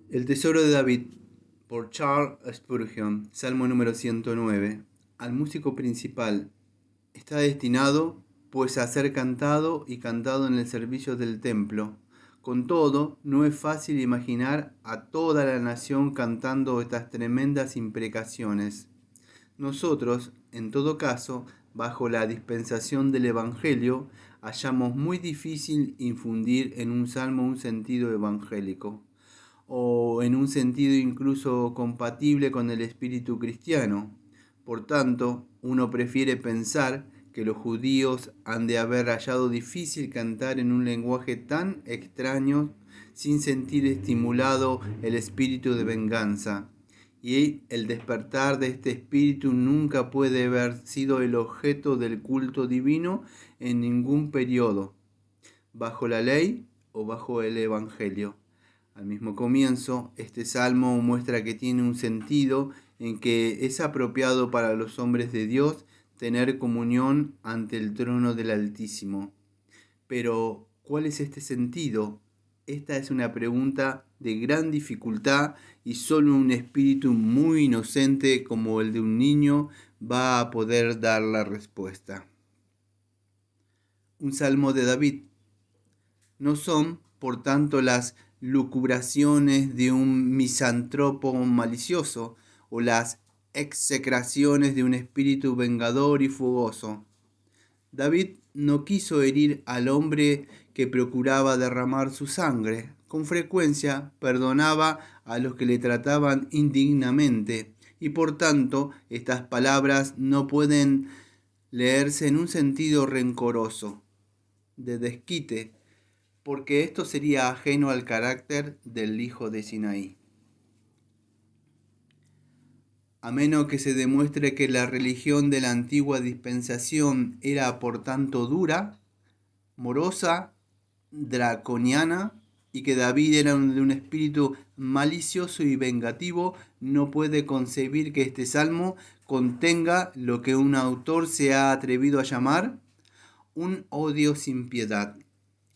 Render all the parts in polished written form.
El tesoro de David, por Charles Spurgeon, Salmo número 109. Al músico principal está destinado, pues, a ser cantado y cantado en el servicio del templo. Con todo, no es fácil imaginar a toda la nación cantando estas tremendas imprecaciones. Nosotros, en todo caso, bajo la dispensación del Evangelio, hallamos muy difícil infundir en un salmo un sentido evangélico, o en un sentido incluso compatible con el espíritu cristiano. Por tanto, uno prefiere pensar que los judíos han de haber hallado difícil cantar en un lenguaje tan extraño sin sentir estimulado el espíritu de venganza. Y el despertar de este espíritu nunca puede haber sido el objeto del culto divino en ningún periodo, bajo la ley o bajo el Evangelio. Al mismo comienzo, este salmo muestra que tiene un sentido en que es apropiado para los hombres de Dios tener comunión ante el trono del Altísimo. Pero, ¿cuál es este sentido? Esta es una pregunta de gran dificultad y solo un espíritu muy inocente como el de un niño va a poder dar la respuesta. Un salmo de David. No son, por tanto, las lucubraciones de un misántropo malicioso o las execraciones de un espíritu vengador y fogoso. David no quiso herir al hombre que procuraba derramar su sangre. Con frecuencia perdonaba a los que le trataban indignamente, y por tanto estas palabras no pueden leerse en un sentido rencoroso, de desquite, porque esto sería ajeno al carácter del hijo de Sinaí. A menos que se demuestre que la religión de la antigua dispensación era por tanto dura, morosa, draconiana, y que David era de un espíritu malicioso y vengativo, no puede concebir que este salmo contenga lo que un autor se ha atrevido a llamar un odio sin piedad,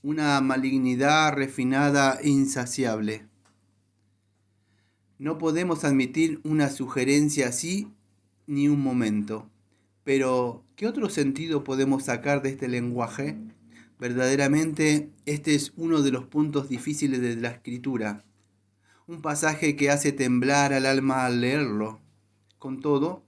una malignidad refinada e insaciable. No podemos admitir una sugerencia así ni un momento. Pero, ¿qué otro sentido podemos sacar de este lenguaje? Verdaderamente, este es uno de los puntos difíciles de la escritura. Un pasaje que hace temblar al alma al leerlo. Con todo,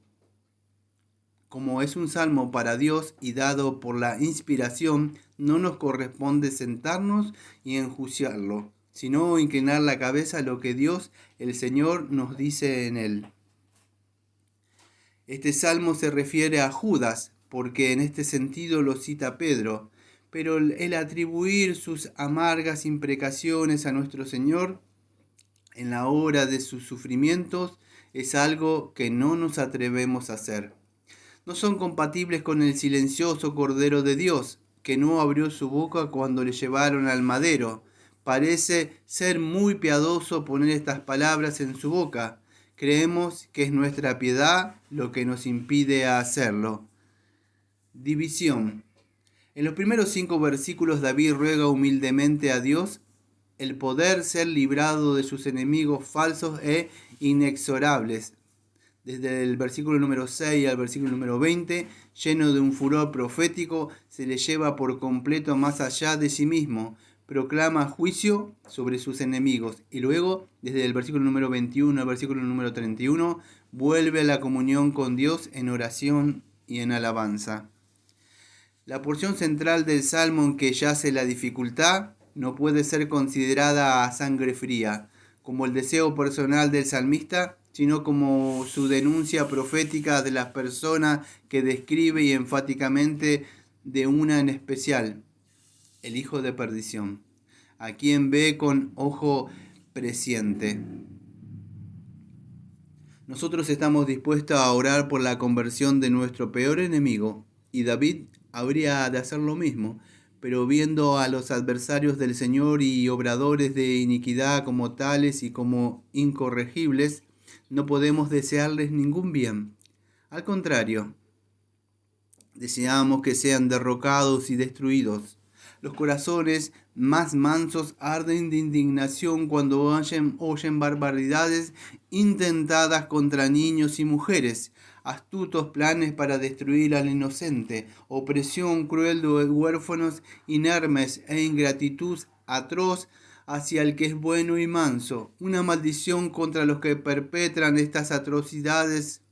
como es un salmo para Dios y dado por la inspiración, no nos corresponde sentarnos y enjuiciarlo, sino inclinar la cabeza a lo que Dios, el Señor, nos dice en él. Este salmo se refiere a Judas, porque en este sentido lo cita Pedro, pero el atribuir sus amargas imprecaciones a nuestro Señor en la hora de sus sufrimientos es algo que no nos atrevemos a hacer. No son compatibles con el silencioso Cordero de Dios, que no abrió su boca cuando le llevaron al madero. Parece ser muy piadoso poner estas palabras en su boca. Creemos que es nuestra piedad lo que nos impide hacerlo. División. En los primeros 5 versículos David ruega humildemente a Dios el poder ser librado de sus enemigos falsos e inexorables. Desde el versículo número 6 al versículo número 20, lleno de un furor profético, se le lleva por completo más allá de sí mismo, proclama juicio sobre sus enemigos y luego, desde el versículo número 21 al versículo número 31, vuelve a la comunión con Dios en oración y en alabanza. La porción central del salmo en que yace la dificultad no puede ser considerada a sangre fría, como el deseo personal del salmista, sino como su denuncia profética de las personas que describe y enfáticamente de una en especial, el hijo de perdición, a quien ve con ojo presciente. Nosotros estamos dispuestos a orar por la conversión de nuestro peor enemigo, y David habría de hacer lo mismo, pero viendo a los adversarios del Señor y obradores de iniquidad como tales y como incorregibles, no podemos desearles ningún bien. Al contrario, deseamos que sean derrocados y destruidos. Los corazones más mansos arden de indignación cuando oyen barbaridades intentadas contra niños y mujeres, astutos planes para destruir al inocente, opresión cruel de huérfanos inermes e ingratitud atroz hacia el que es bueno y manso, una maldición contra los que perpetran estas atrocidades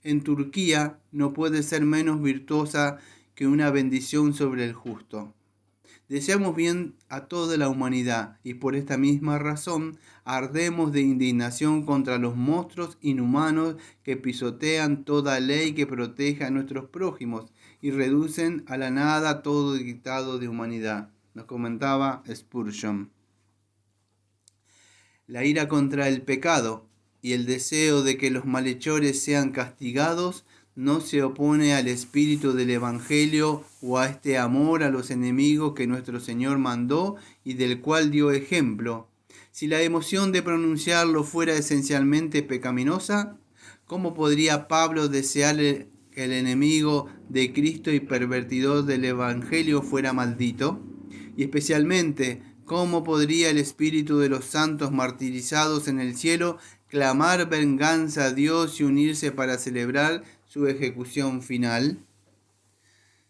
en Turquía no puede ser menos virtuosa que una bendición sobre el justo. Deseamos bien a toda la humanidad y por esta misma razón ardemos de indignación contra los monstruos inhumanos que pisotean toda ley que proteja a nuestros prójimos y reducen a la nada todo dictado de humanidad. Nos comentaba Spurgeon. La ira contra el pecado y el deseo de que los malhechores sean castigados no se opone al espíritu del Evangelio o a este amor a los enemigos que nuestro Señor mandó y del cual dio ejemplo. Si la emoción de pronunciarlo fuera esencialmente pecaminosa, ¿cómo podría Pablo desear que el enemigo de Cristo y pervertidor del Evangelio fuera maldito? Y especialmente, ¿cómo podría el espíritu de los santos martirizados en el cielo clamar venganza a Dios y unirse para celebrar su ejecución final?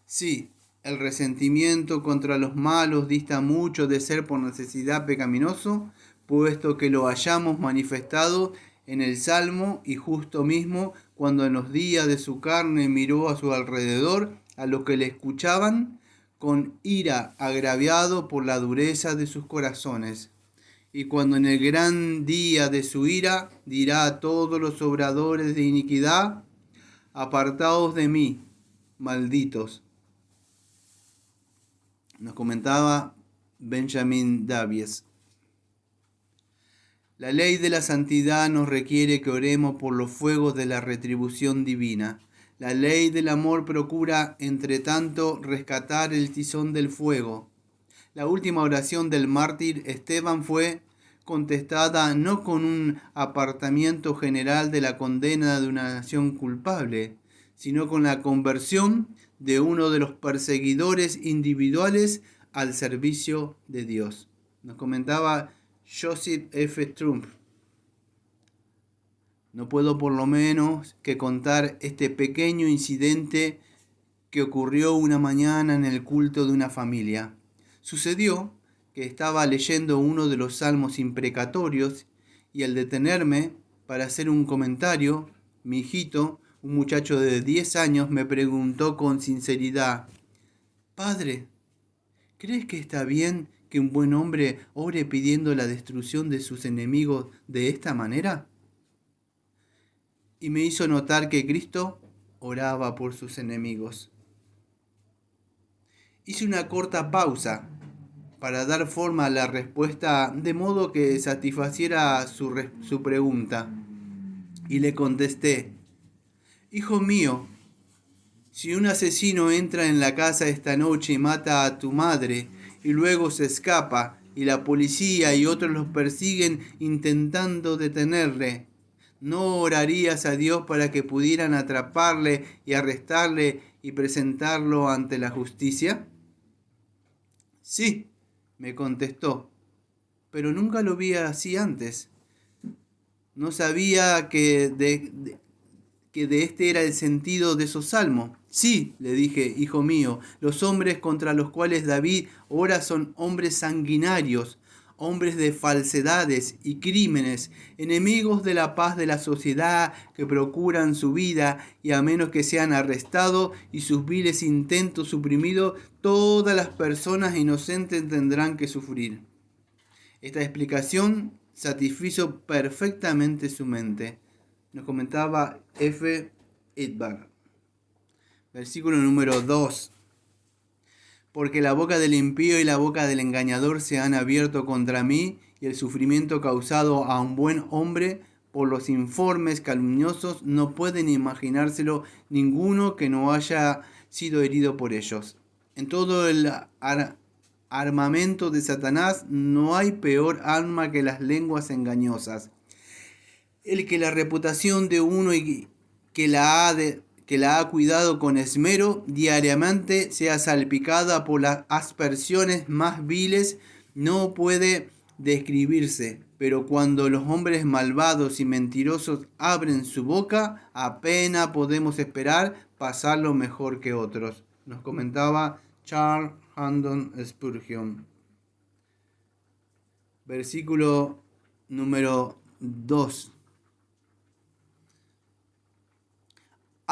Sí, el resentimiento contra los malos dista mucho de ser por necesidad pecaminoso, puesto que lo hayamos manifestado en el Salmo y justo mismo cuando en los días de su carne miró a su alrededor a los que le escuchaban con ira agraviado por la dureza de sus corazones. Y cuando en el gran día de su ira dirá a todos los obradores de iniquidad: apartaos de mí, malditos. Nos comentaba Benjamin Davies. La ley de la santidad nos requiere que oremos por los fuegos de la retribución divina. La ley del amor procura, entre tanto, rescatar el tizón del fuego. La última oración del mártir Esteban fue contestada no con un apartamiento general de la condena de una nación culpable, sino con la conversión de uno de los perseguidores individuales al servicio de Dios. Nos comentaba Joseph F. Trump. No puedo por lo menos que contar este pequeño incidente que ocurrió una mañana en el culto de una familia. Sucedió que estaba leyendo uno de los salmos imprecatorios y al detenerme para hacer un comentario, mi hijito, un muchacho de 10 años, me preguntó con sinceridad: «Padre, ¿crees que está bien que un buen hombre ore pidiendo la destrucción de sus enemigos de esta manera?». Y me hizo notar que Cristo oraba por sus enemigos. Hice una corta pausa para dar forma a la respuesta de modo que satisfaciera su pregunta. Y le contesté: «Hijo mío, si un asesino entra en la casa esta noche y mata a tu madre y luego se escapa y la policía y otros los persiguen intentando detenerle, ¿no orarías a Dios para que pudieran atraparle y arrestarle y presentarlo ante la justicia?». «Sí», me contestó, «pero nunca lo vi así antes. No sabía que de este era el sentido de esos salmos». «Sí», le dije, «hijo mío, los hombres contra los cuales David ora son hombres sanguinarios, hombres de falsedades y crímenes, enemigos de la paz de la sociedad que procuran su vida y a menos que sean arrestados y sus viles intentos suprimidos, todas las personas inocentes tendrán que sufrir». Esta explicación satisfizo perfectamente su mente. Nos comentaba F. Edberg. Versículo número 2. «Porque la boca del impío y la boca del engañador se han abierto contra mí, y el sufrimiento causado a un buen hombre por los informes calumniosos no pueden imaginárselo ninguno que no haya sido herido por ellos. En todo el armamento de Satanás no hay peor arma que las lenguas engañosas. El que la reputación de uno que que la ha cuidado con esmero, diariamente sea salpicada por las aspersiones más viles, no puede describirse. Pero cuando los hombres malvados y mentirosos abren su boca, apenas podemos esperar pasarlo mejor que otros. Nos comentaba Charles Haddon Spurgeon. Versículo número 2.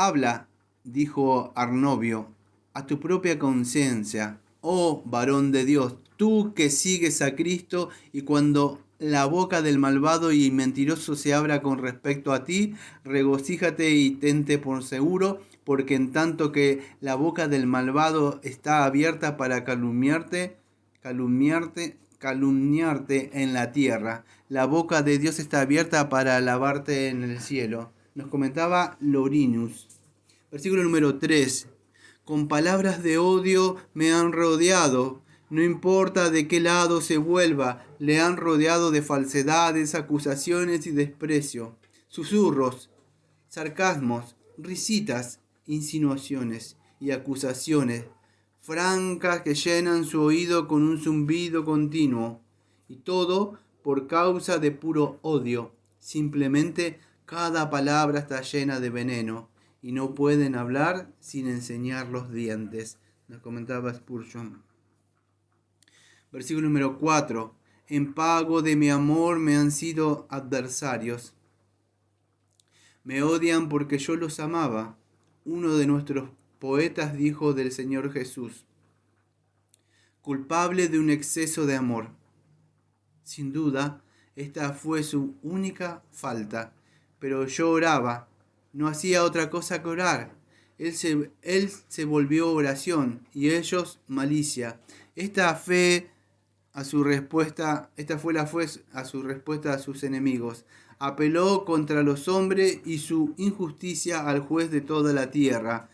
Habla, dijo Arnovio, a tu propia conciencia, oh varón de Dios, tú que sigues a Cristo, y cuando la boca del malvado y mentiroso se abra con respecto a ti, regocíjate y tente por seguro, porque en tanto que la boca del malvado está abierta para calumniarte en la tierra, la boca de Dios está abierta para alabarte en el cielo. Nos comentaba Lorinus. Versículo número 3. Con palabras de odio me han rodeado. No importa de qué lado se vuelva, le han rodeado de falsedades, acusaciones y desprecio. Susurros, sarcasmos, risitas, insinuaciones y acusaciones francas que llenan su oído con un zumbido continuo. Y todo por causa de puro odio. Simplemente cada palabra está llena de veneno y no pueden hablar sin enseñar los dientes. Nos comentaba Spurgeon. Versículo número 4. En pago de mi amor me han sido adversarios. Me odian porque yo los amaba. Uno de nuestros poetas dijo del Señor Jesús: culpable de un exceso de amor. Sin duda, esta fue su única falta, pero yo oraba, no hacía otra cosa que orar. Él se volvió oración y ellos malicia. Esta fue a su respuesta a sus enemigos. Apeló contra los hombres y su injusticia al juez de toda la tierra,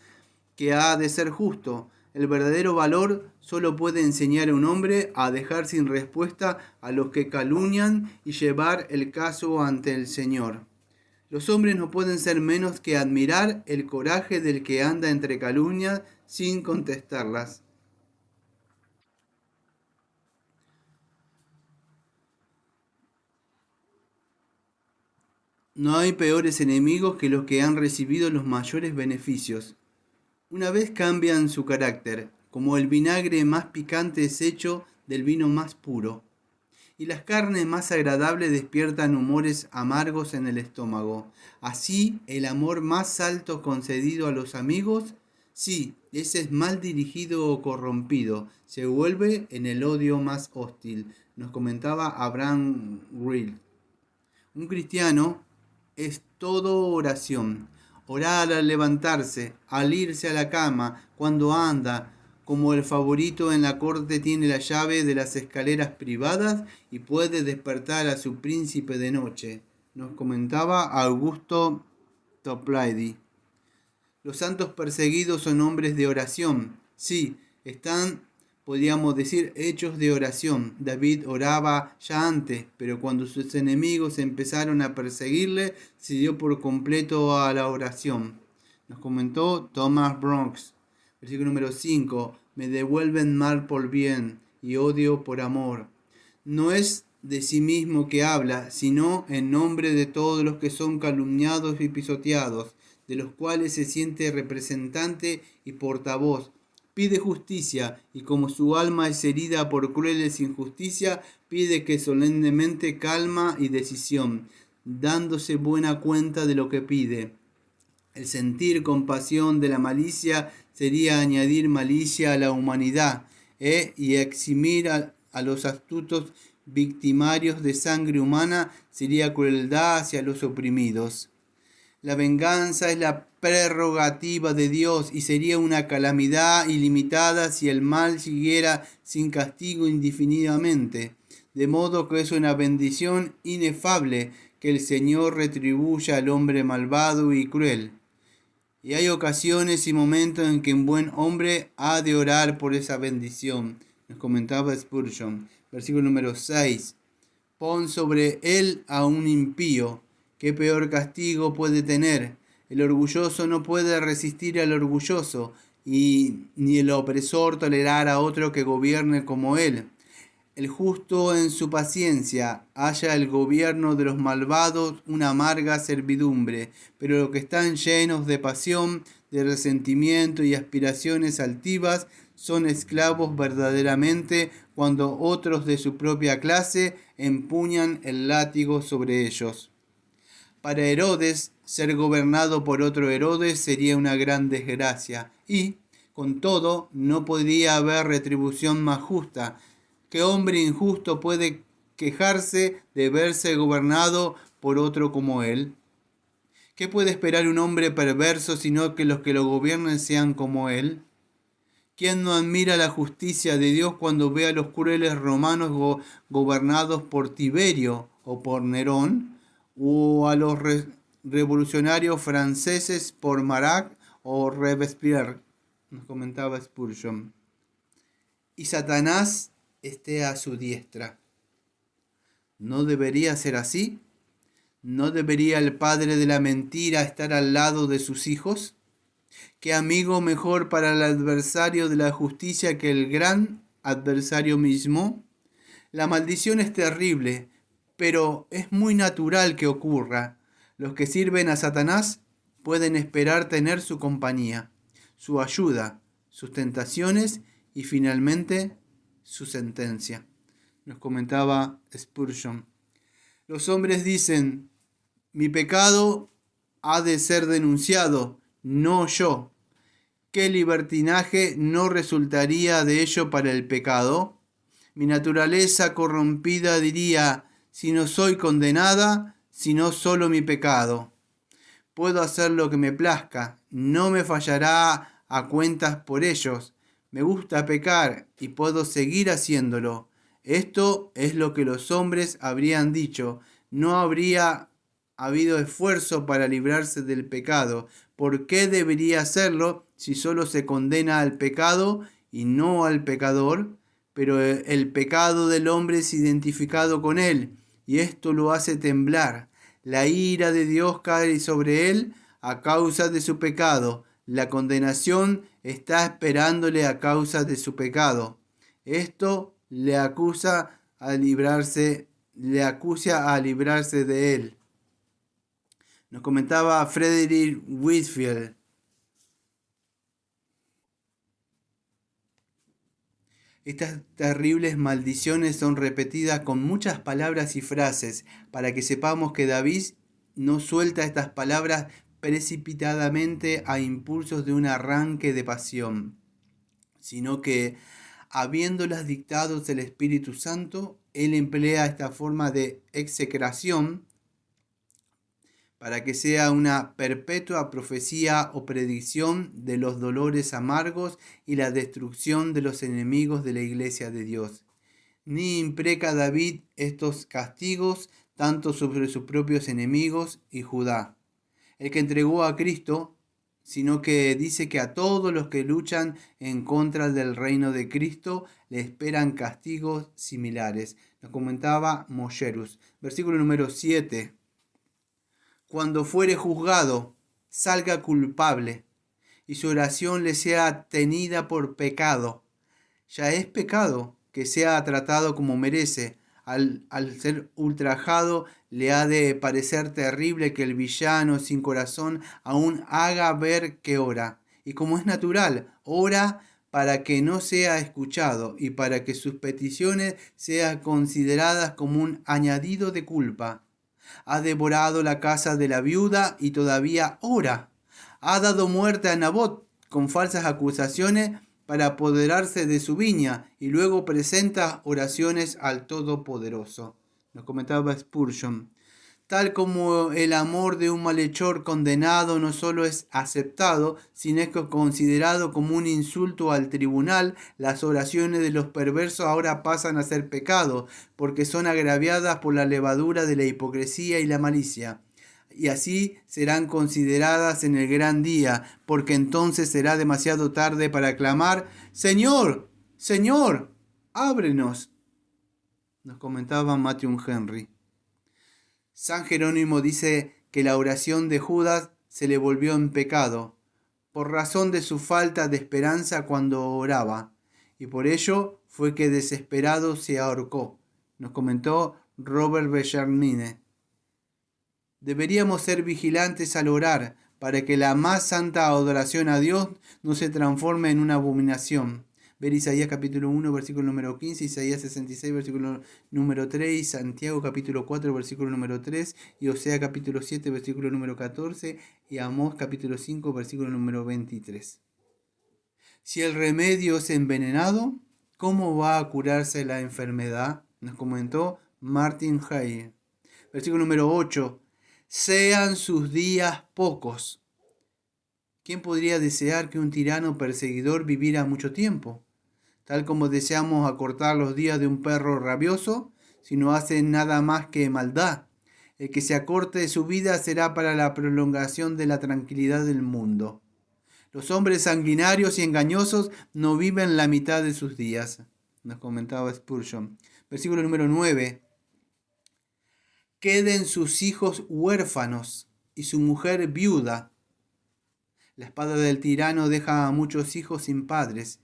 que ha de ser justo. El verdadero valor solo puede enseñar a un hombre a dejar sin respuesta a los que calumnian y llevar el caso ante el Señor. Los hombres no pueden ser menos que admirar el coraje del que anda entre calumnias sin contestarlas. No hay peores enemigos que los que han recibido los mayores beneficios. Una vez cambian su carácter, como el vinagre más picante es hecho del vino más puro, y las carnes más agradables despiertan humores amargos en el estómago. Así, el amor más alto concedido a los amigos, sí, ese es mal dirigido o corrompido, se vuelve en el odio más hostil. Nos comentaba Abraham Grill. Un cristiano es todo oración. Orar al levantarse, al irse a la cama, cuando anda, como el favorito en la corte tiene la llave de las escaleras privadas y puede despertar a su príncipe de noche. Nos comentaba Augusto Toplady. Los santos perseguidos son hombres de oración. Sí, están, podríamos decir, hechos de oración. David oraba ya antes, pero cuando sus enemigos empezaron a perseguirle, se dio por completo a la oración. Nos comentó Thomas Bronx. Versículo número 5. Me devuelven mal por bien y odio por amor. No es de sí mismo que habla, sino en nombre de todos los que son calumniados y pisoteados, de los cuales se siente representante y portavoz. Pide justicia, y como su alma es herida por crueles injusticias, pide que solemnemente calma y decisión, dándose buena cuenta de lo que pide. El sentir compasión de la malicia sería añadir malicia a la humanidad, y eximir a los astutos victimarios de sangre humana sería crueldad hacia los oprimidos. La venganza es la prerrogativa de Dios y sería una calamidad ilimitada si el mal siguiera sin castigo indefinidamente. De modo que es una bendición inefable que el Señor retribuya al hombre malvado y cruel. Y hay ocasiones y momentos en que un buen hombre ha de orar por esa bendición. Nos comentaba Spurgeon. Versículo número 6. Pon sobre él a un impío. ¿Qué peor castigo puede tener? El orgulloso no puede resistir al orgulloso, y ni el opresor tolerar a otro que gobierne como él. El justo en su paciencia halla el gobierno de los malvados una amarga servidumbre, pero los que están llenos de pasión, de resentimiento y aspiraciones altivas son esclavos verdaderamente cuando otros de su propia clase empuñan el látigo sobre ellos. Para Herodes, ser gobernado por otro Herodes sería una gran desgracia y, con todo, no podría haber retribución más justa. ¿Qué hombre injusto puede quejarse de verse gobernado por otro como él? ¿Qué puede esperar un hombre perverso sino que los que lo gobiernen sean como él? ¿Quién no admira la justicia de Dios cuando ve a los crueles romanos gobernados por Tiberio o por Nerón, o a los revolucionarios franceses por Marat o Robespierre? Nos comentaba Spurgeon. Y Satanás esté a su diestra. ¿No debería ser así? ¿No debería el padre de la mentira estar al lado de sus hijos? ¿Qué amigo mejor para el adversario de la justicia que el gran adversario mismo? La maldición es terrible, pero es muy natural que ocurra. Los que sirven a Satanás pueden esperar tener su compañía, su ayuda, sus tentaciones y finalmente su sentencia. Nos comentaba Spurgeon. Los hombres dicen: mi pecado ha de ser denunciado, no yo. ¿Qué libertinaje no resultaría de ello para el pecado? Mi naturaleza corrompida diría: si no soy condenada, sino solo mi pecado. Puedo hacer lo que me plazca, no me fallará a cuentas por ellos. Me gusta pecar y puedo seguir haciéndolo. Esto es lo que los hombres habrían dicho. No habría habido esfuerzo para librarse del pecado. ¿Por qué debería hacerlo si solo se condena al pecado y no al pecador? Pero el pecado del hombre es identificado con él y esto lo hace temblar. La ira de Dios cae sobre él a causa de su pecado. La condenación está esperándole a causa de su pecado. Esto le acusa a librarse de él. Nos comentaba Frederick Whitfield. Estas terribles maldiciones son repetidas con muchas palabras y frases para que sepamos que David no suelta estas palabras precipitadamente a impulsos de un arranque de pasión, sino que, habiéndolas dictado el Espíritu Santo, él emplea esta forma de execración para que sea una perpetua profecía o predicción de los dolores amargos y la destrucción de los enemigos de la iglesia de Dios. Ni impreca David estos castigos tanto sobre sus propios enemigos y Judá, el que entregó a Cristo, sino que dice que a todos los que luchan en contra del reino de Cristo le esperan castigos similares. Nos comentaba Mollerus. Versículo número 7. Cuando fuere juzgado, salga culpable, y su oración le sea tenida por pecado. Ya es pecado que sea tratado como merece. Al ser ultrajado, le ha de parecer terrible que el villano sin corazón aún haga ver que ora. Y como es natural, ora para que no sea escuchado y para que sus peticiones sean consideradas como un añadido de culpa. Ha devorado la casa de la viuda y todavía ora. Ha dado muerte a Nabot con falsas acusaciones para apoderarse de su viña y luego presenta oraciones al Todopoderoso. Nos comentaba Spurgeon. Tal como el amor de un malhechor condenado no solo es aceptado, sino es considerado como un insulto al tribunal, las oraciones de los perversos ahora pasan a ser pecado, porque son agraviadas por la levadura de la hipocresía y la malicia. Y así serán consideradas en el gran día, porque entonces será demasiado tarde para clamar: Señor, Señor, ábrenos. Nos comentaba Matthew Henry. San Jerónimo dice que la oración de Judas se le volvió en pecado, por razón de su falta de esperanza cuando oraba, y por ello fue que desesperado se ahorcó, nos comentó Robert Bellarmine. Deberíamos ser vigilantes al orar, para que la más santa adoración a Dios no se transforme en una abominación. Ver Isaías capítulo 1, versículo número 15, Isaías 66, versículo número 3, y Santiago capítulo 4, versículo número 3, y Osea capítulo 7, versículo número 14, y Amós capítulo 5, versículo número 23. Si el remedio es envenenado, ¿cómo va a curarse la enfermedad? Nos comentó Martin Hay. Versículo número 8. Sean sus días pocos. ¿Quién podría desear que un tirano perseguidor viviera mucho tiempo? Tal como deseamos acortar los días de un perro rabioso, si no hace nada más que maldad. El que se acorte su vida será para la prolongación de la tranquilidad del mundo. Los hombres sanguinarios y engañosos no viven la mitad de sus días, nos comentaba Spurgeon. Versículo número 9. Queden sus hijos huérfanos y su mujer viuda. La espada del tirano deja a muchos hijos sin padres.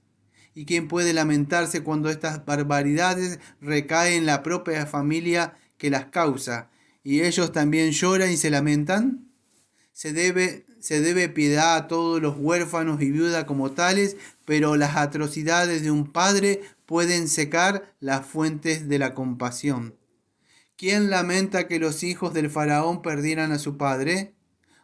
¿Y quién puede lamentarse cuando estas barbaridades recaen en la propia familia que las causa? ¿Y ellos también lloran y se lamentan? Se debe piedad a todos los huérfanos y viudas como tales, pero las atrocidades de un padre pueden secar las fuentes de la compasión. ¿Quién lamenta que los hijos del faraón perdieran a su padre?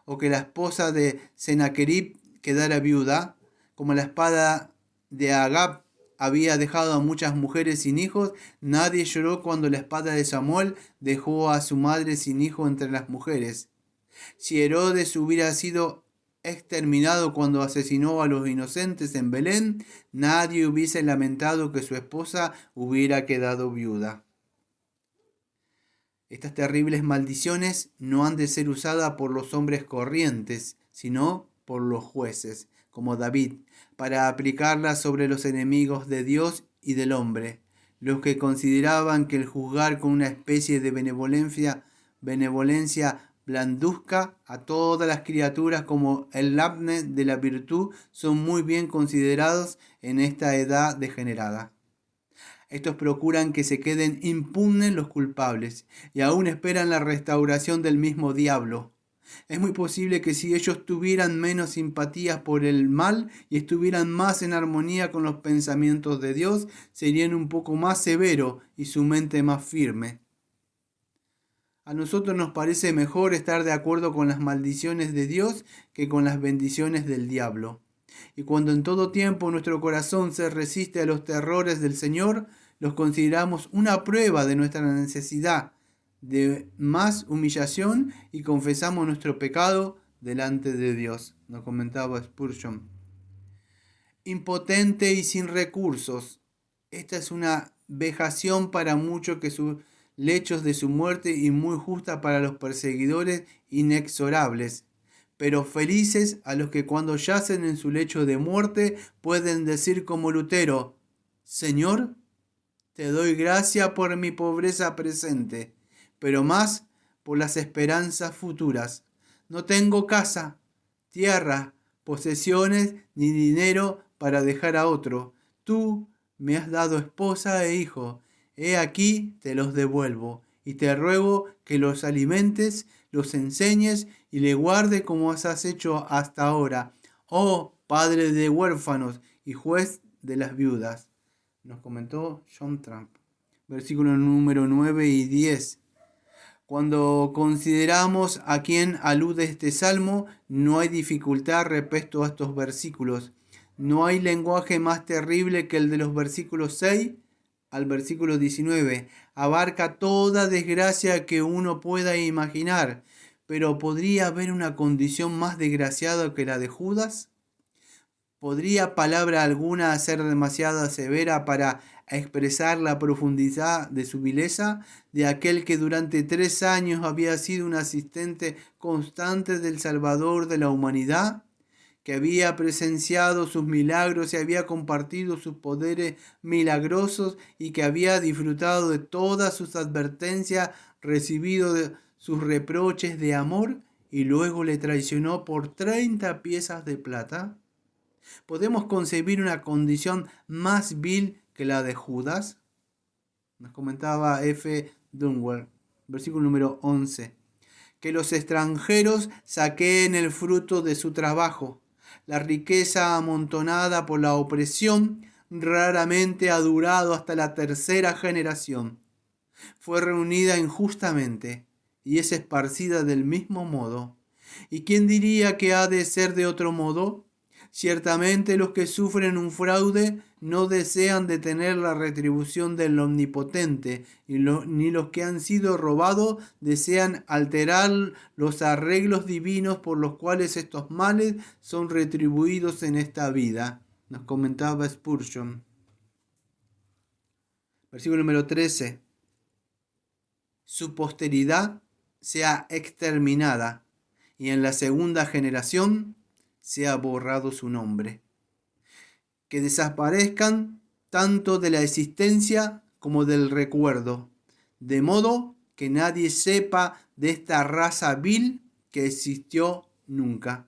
¿O que la esposa de Sennacherib quedara viuda? Como la espada de Agab había dejado a muchas mujeres sin hijos, nadie lloró cuando la espada de Samuel dejó a su madre sin hijo entre las mujeres. Si Herodes hubiera sido exterminado cuando asesinó a los inocentes en Belén, nadie hubiese lamentado que su esposa hubiera quedado viuda. Estas terribles maldiciones no han de ser usadas por los hombres corrientes, sino por los jueces, como David, para aplicarlas sobre los enemigos de Dios y del hombre, los que consideraban que el juzgar con una especie de benevolencia blanduzca a todas las criaturas como el labne de la virtud son muy bien considerados en esta edad degenerada. Estos procuran que se queden impunes los culpables y aún esperan la restauración del mismo diablo. Es muy posible que si ellos tuvieran menos simpatías por el mal y estuvieran más en armonía con los pensamientos de Dios, serían un poco más severos y su mente más firme. A nosotros nos parece mejor estar de acuerdo con las maldiciones de Dios que con las bendiciones del diablo. Y cuando en todo tiempo nuestro corazón se resiste a los terrores del Señor, los consideramos una prueba de nuestra necesidad de más humillación y confesamos nuestro pecado delante de Dios, nos comentaba Spurgeon. Impotente y sin recursos. Esta es una vejación para muchos que sus lechos de su muerte y muy justa para los perseguidores inexorables. Pero felices a los que cuando yacen en su lecho de muerte pueden decir como Lutero: Señor, te doy gracia por mi pobreza presente, pero más por las esperanzas futuras. No tengo casa, tierra, posesiones ni dinero para dejar a otro. Tú me has dado esposa e hijo. He aquí te los devuelvo, y te ruego que los alimentes, los enseñes y le guarde como has hecho hasta ahora. Oh Padre de huérfanos y juez de las viudas. Nos comentó John Trump. Versículo número 9 y 10. Cuando consideramos a quién alude este salmo, no hay dificultad respecto a estos versículos. No hay lenguaje más terrible que el de los versículos 6 al versículo 19. Abarca toda desgracia que uno pueda imaginar, pero ¿podría haber una condición más desgraciada que la de Judas? ¿Podría palabra alguna ser demasiado severa para expresar la profundidad de su vileza, de aquel que durante 3 años había sido un asistente constante del Salvador de la humanidad, que había presenciado sus milagros y había compartido sus poderes milagrosos y que había disfrutado de todas sus advertencias, recibido de sus reproches de amor y luego le traicionó por 30 piezas de plata? ¿Podemos concebir una condición más vil que la de Judas? Nos comentaba F. Dunwell, versículo número 11. Que los extranjeros saqueen el fruto de su trabajo. La riqueza amontonada por la opresión raramente ha durado hasta la tercera generación. Fue reunida injustamente y es esparcida del mismo modo. ¿Y quién diría que ha de ser de otro modo? Ciertamente los que sufren un fraude no desean detener la retribución del Omnipotente, ni los que han sido robados desean alterar los arreglos divinos por los cuales estos males son retribuidos en esta vida. Nos comentaba Spurgeon. Versículo número 13. Su posteridad sea exterminada, y en la segunda generación sea borrado su nombre. Que desaparezcan tanto de la existencia como del recuerdo, de modo que nadie sepa de esta raza vil que existió nunca.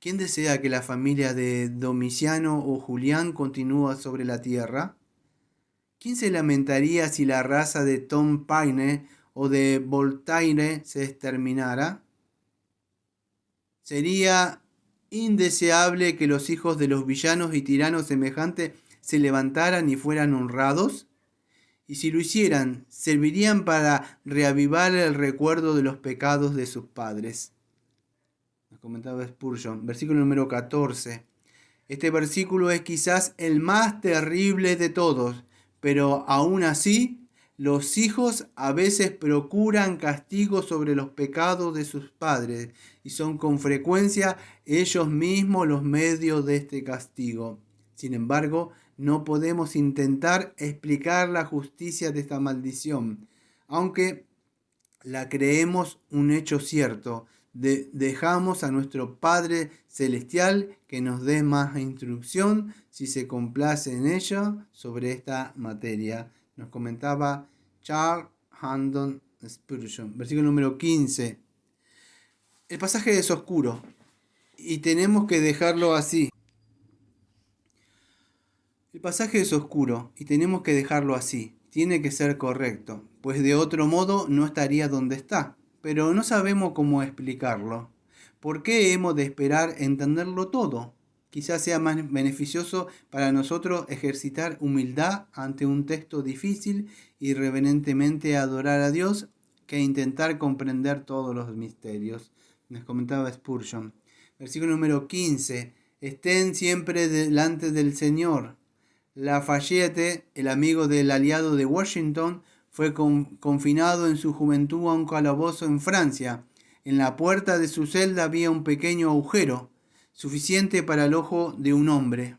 ¿Quién desea que la familia de Domiciano o Julián continúe sobre la tierra? ¿Quién se lamentaría si la raza de Tom Paine o de Voltaire se exterminara? Sería indeseable que los hijos de los villanos y tiranos semejantes se levantaran y fueran honrados. Y si lo hicieran, servirían para reavivar el recuerdo de los pecados de sus padres. Nos comentaba Spurgeon, versículo número 14. Este versículo es quizás el más terrible de todos, pero aún así, los hijos a veces procuran castigo sobre los pecados de sus padres y son con frecuencia ellos mismos los medios de este castigo. Sin embargo, no podemos intentar explicar la justicia de esta maldición, aunque la creemos un hecho cierto. Dejamos a nuestro Padre Celestial que nos dé más instrucción si se complace en ella sobre esta materia. Nos comentaba Charles Haddon Spurgeon. Versículo número 15. El pasaje es oscuro y tenemos que dejarlo así. El pasaje es oscuro y tenemos que dejarlo así. Tiene que ser correcto, pues de otro modo no estaría donde está. Pero no sabemos cómo explicarlo. ¿Por qué hemos de esperar entenderlo todo? Quizás sea más beneficioso para nosotros ejercitar humildad ante un texto difícil y reverentemente adorar a Dios que intentar comprender todos los misterios. Nos comentaba Spurgeon. Versículo número 15. Estén siempre delante del Señor. Lafayette, el amigo del aliado de Washington, fue confinado en su juventud a un calabozo en Francia. En la puerta de su celda había un pequeño agujero, suficiente para el ojo de un hombre.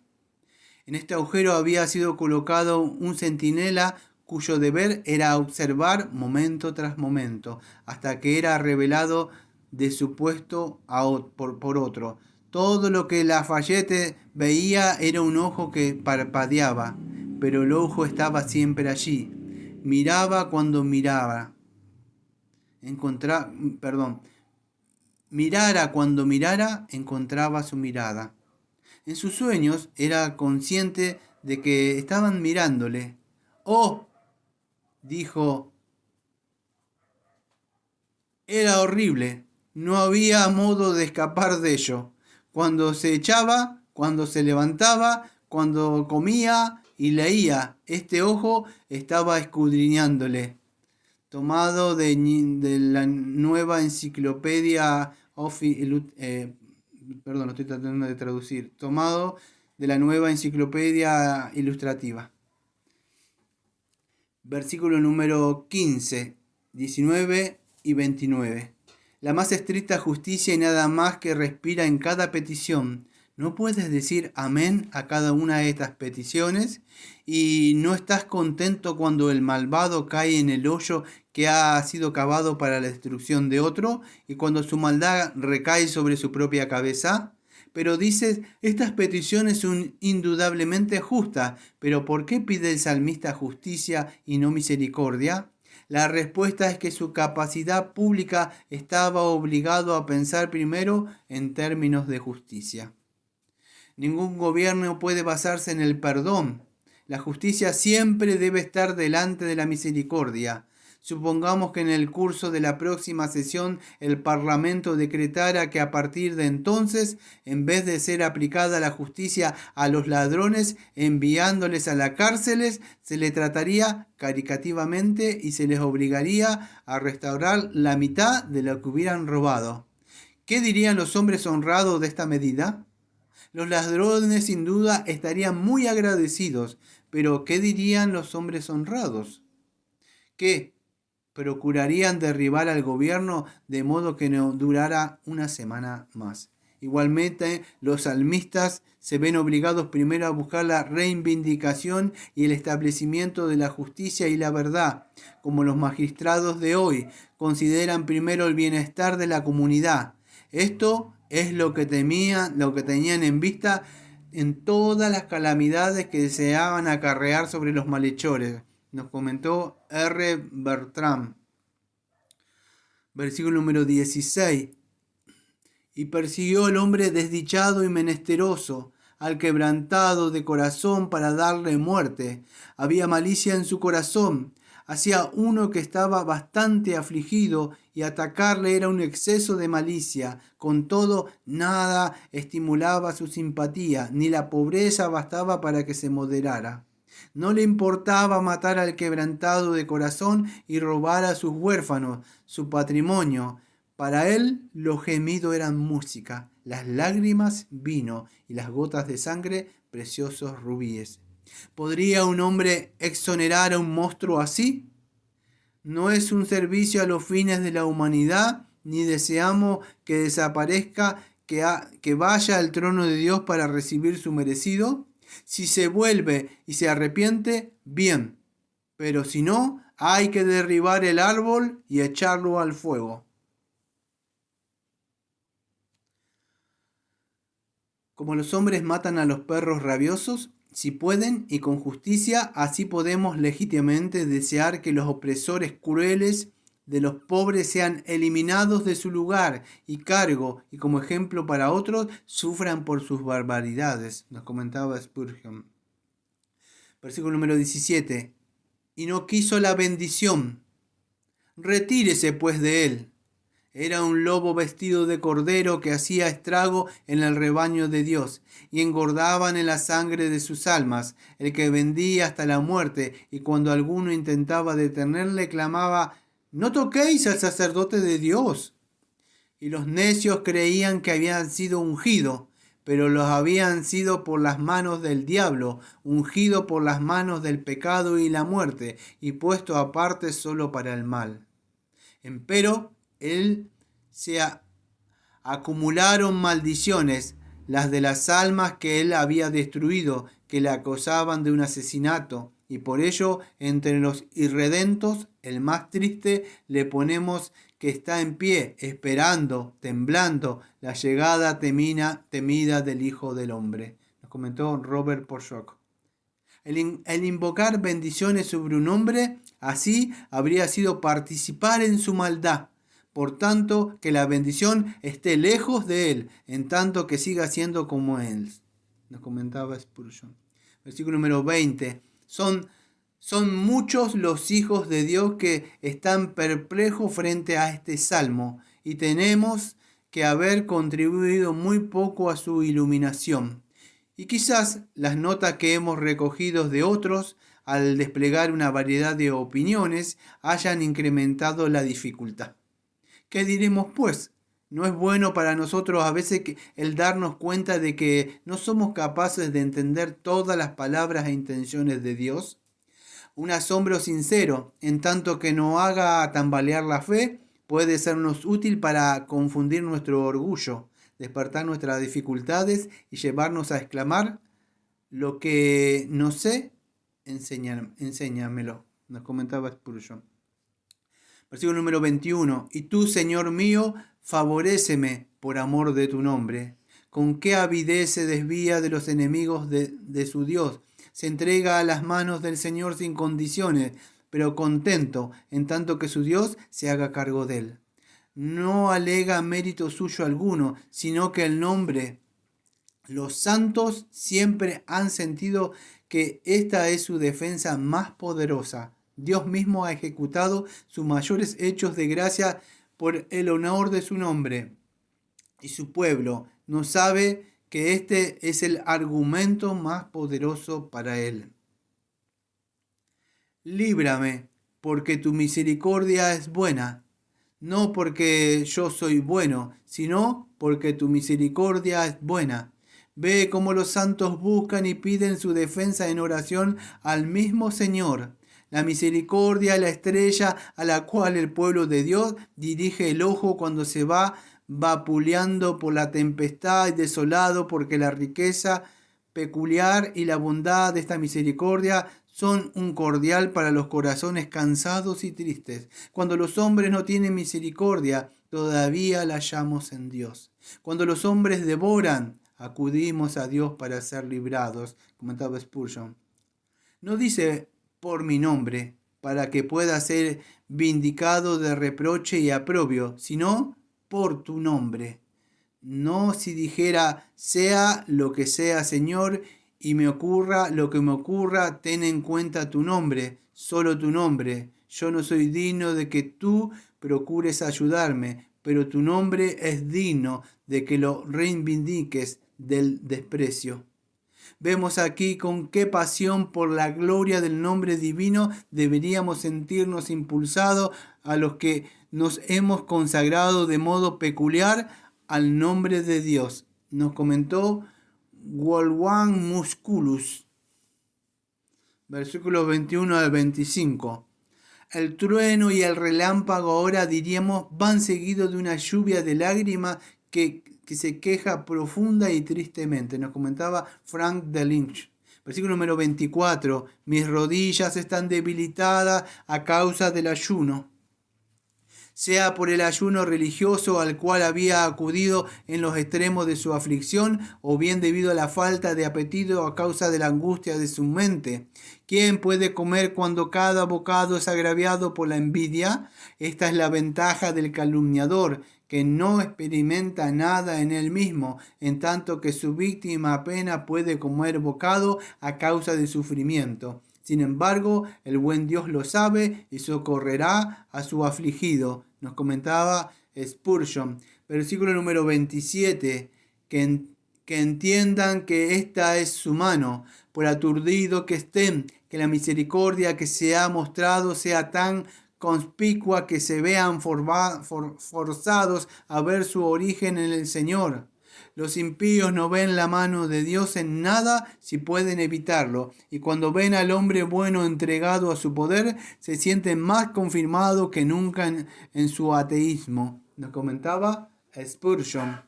En este agujero había sido colocado un centinela cuyo deber era observar momento tras momento, hasta que era revelado de su puesto por otro. Todo lo que Lafayette veía era un ojo que parpadeaba, pero el ojo estaba siempre allí. Mirara cuando mirara, encontraba su mirada. En sus sueños era consciente de que estaban mirándole. ¡Oh!, dijo, era horrible, no había modo de escapar de ello. Cuando se echaba, cuando se levantaba, cuando comía y leía, este ojo estaba escudriñándole. Tomado de la nueva enciclopedia lo estoy tratando de traducir. Tomado de la nueva enciclopedia ilustrativa. Versículo número 15, 19 y 29. La más estricta justicia y nada más que respira en cada petición. ¿No puedes decir amén a cada una de estas peticiones? ¿Y no estás contento cuando el malvado cae en el hoyo que ha sido cavado para la destrucción de otro y cuando su maldad recae sobre su propia cabeza? Pero dices, estas peticiones son indudablemente justas, pero ¿por qué pide el salmista justicia y no misericordia? La respuesta es que su capacidad pública estaba obligado a pensar primero en términos de justicia. Ningún gobierno puede basarse en el perdón. La justicia siempre debe estar delante de la misericordia. Supongamos que en el curso de la próxima sesión el Parlamento decretara que a partir de entonces, en vez de ser aplicada la justicia a los ladrones enviándoles a las cárceles, se les trataría caritativamente y se les obligaría a restaurar la mitad de lo que hubieran robado. ¿Qué dirían los hombres honrados de esta medida? Los ladrones sin duda estarían muy agradecidos, pero ¿qué dirían los hombres honrados? Que procurarían derribar al gobierno de modo que no durara una semana más. Igualmente, los salmistas se ven obligados primero a buscar la reivindicación y el establecimiento de la justicia y la verdad, como los magistrados de hoy consideran primero el bienestar de la comunidad. Esto es lo que tenían en vista en todas las calamidades que deseaban acarrear sobre los malhechores. Nos comentó R. Bertram. Versículo número 16. Y persiguió al hombre desdichado y menesteroso, al quebrantado de corazón para darle muerte. Había malicia en su corazón. Hacia uno que estaba bastante afligido y atacarle era un exceso de malicia. Con todo, nada estimulaba su simpatía, ni la pobreza bastaba para que se moderara. No le importaba matar al quebrantado de corazón y robar a sus huérfanos, su patrimonio. Para él los gemidos eran música, las lágrimas vino y las gotas de sangre preciosos rubíes. ¿Podría un hombre exonerar a un monstruo así? No es un servicio a los fines de la humanidad, ni deseamos que desaparezca, que vaya al trono de Dios para recibir su merecido. Si se vuelve y se arrepiente, bien, pero si no, hay que derribar el árbol y echarlo al fuego. Como los hombres matan a los perros rabiosos, si pueden y con justicia, así podemos legítimamente desear que los opresores crueles de los pobres sean eliminados de su lugar y cargo, y como ejemplo para otros, sufran por sus barbaridades, nos comentaba Spurgeon. Versículo número 17. Y no quiso la bendición. Retírese pues de él. Era un lobo vestido de cordero que hacía estrago en el rebaño de Dios, y engordaban en la sangre de sus almas, el que vendía hasta la muerte, y cuando alguno intentaba detenerle, clamaba: «No toquéis al sacerdote de Dios». Y los necios creían que habían sido ungidos, pero los habían sido por las manos del diablo, ungido por las manos del pecado y la muerte, y puesto aparte solo para el mal. Empero, él se acumularon maldiciones, las de las almas que él había destruido, que le acusaban de un asesinato, y por ello entre los irredentos, el más triste, le ponemos que está en pie, esperando, temblando, la llegada temida del Hijo del Hombre. Nos comentó Robert Porchock. El invocar bendiciones sobre un hombre, así habría sido participar en su maldad. Por tanto, que la bendición esté lejos de él, en tanto que siga siendo como él. Nos comentaba Spurgeon. Versículo número 20. Son muchos los hijos de Dios que están perplejos frente a este salmo, y tenemos que haber contribuido muy poco a su iluminación. Y quizás las notas que hemos recogido de otros, al desplegar una variedad de opiniones, hayan incrementado la dificultad. ¿Qué diremos pues? ¿No es bueno para nosotros a veces el darnos cuenta de que no somos capaces de entender todas las palabras e intenciones de Dios? Un asombro sincero, en tanto que no haga tambalear la fe, puede sernos útil para confundir nuestro orgullo, despertar nuestras dificultades y llevarnos a exclamar: «Lo que no sé, enséñamelo», nos comentaba Spurgeon. Versículo número 21. Y tú, Señor mío, favoréceme por amor de tu nombre. Con qué avidez se desvía de los enemigos de su Dios. Se entrega a las manos del Señor sin condiciones. pero contento en tanto que su Dios se haga cargo de él. No alega mérito suyo alguno, sino que el nombre. Los santos siempre han sentido que esta es su defensa más poderosa. Dios mismo ha ejecutado sus mayores hechos de gracia por el honor de su nombre. Y su pueblo no sabe que este es el argumento más poderoso para él. Líbrame, porque tu misericordia es buena, no porque yo soy bueno, sino porque tu misericordia es buena. Ve cómo los santos buscan y piden su defensa en oración al mismo Señor. La misericordia es la estrella a la cual el pueblo de Dios dirige el ojo cuando se va vapuleando por la tempestad y desolado, porque la riqueza peculiar y la bondad de esta misericordia son un cordial para los corazones cansados y tristes. Cuando los hombres no tienen misericordia, todavía la hallamos en Dios. Cuando los hombres devoran, acudimos a Dios para ser librados, comentaba Spurgeon. No dice por mi nombre, para que pueda ser vindicado de reproche y aprobio, sino por tu nombre. No si dijera, sea lo que sea, Señor, y me ocurra lo que me ocurra, ten en cuenta tu nombre, solo tu nombre. Yo no soy digno de que tú procures ayudarme, pero tu nombre es digno de que lo reivindiques del desprecio. Vemos aquí con qué pasión por la gloria del nombre divino deberíamos sentirnos impulsados a los que nos hemos consagrado de modo peculiar al nombre de Dios. Nos comentó Wolfgang Musculus, versículos 21 al 25. El trueno y el relámpago ahora diríamos van seguidos de una lluvia de lágrimas que se queja profunda y tristemente. Nos comentaba Frank Delitzsch. Versículo número 24. Mis rodillas están debilitadas a causa del ayuno. Sea por el ayuno religioso al cual había acudido en los extremos de su aflicción, o bien debido a la falta de apetito a causa de la angustia de su mente. ¿Quién puede comer cuando cada bocado es agraviado por la envidia? Esta es la ventaja del calumniador, que no experimenta nada en él mismo, en tanto que su víctima apenas puede comer bocado a causa de sufrimiento. Sin embargo, el buen Dios lo sabe y socorrerá a su afligido. Nos comentaba Spurgeon. Versículo número 27. Que entiendan que esta es su mano, por aturdido que estén, que la misericordia que se ha mostrado sea tan conspicua que se vean forzados a ver su origen en el Señor. Los impíos no ven la mano de Dios en nada si pueden evitarlo, y cuando ven al hombre bueno entregado a su poder, se sienten más confirmados que nunca en su ateísmo. Nos comentaba Spurgeon.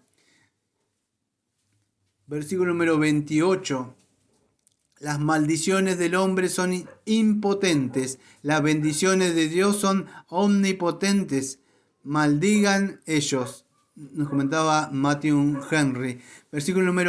Versículo número 28. Las maldiciones del hombre son impotentes, las bendiciones de Dios son omnipotentes. Maldigan ellos. Nos comentaba Matthew Henry. Versículo número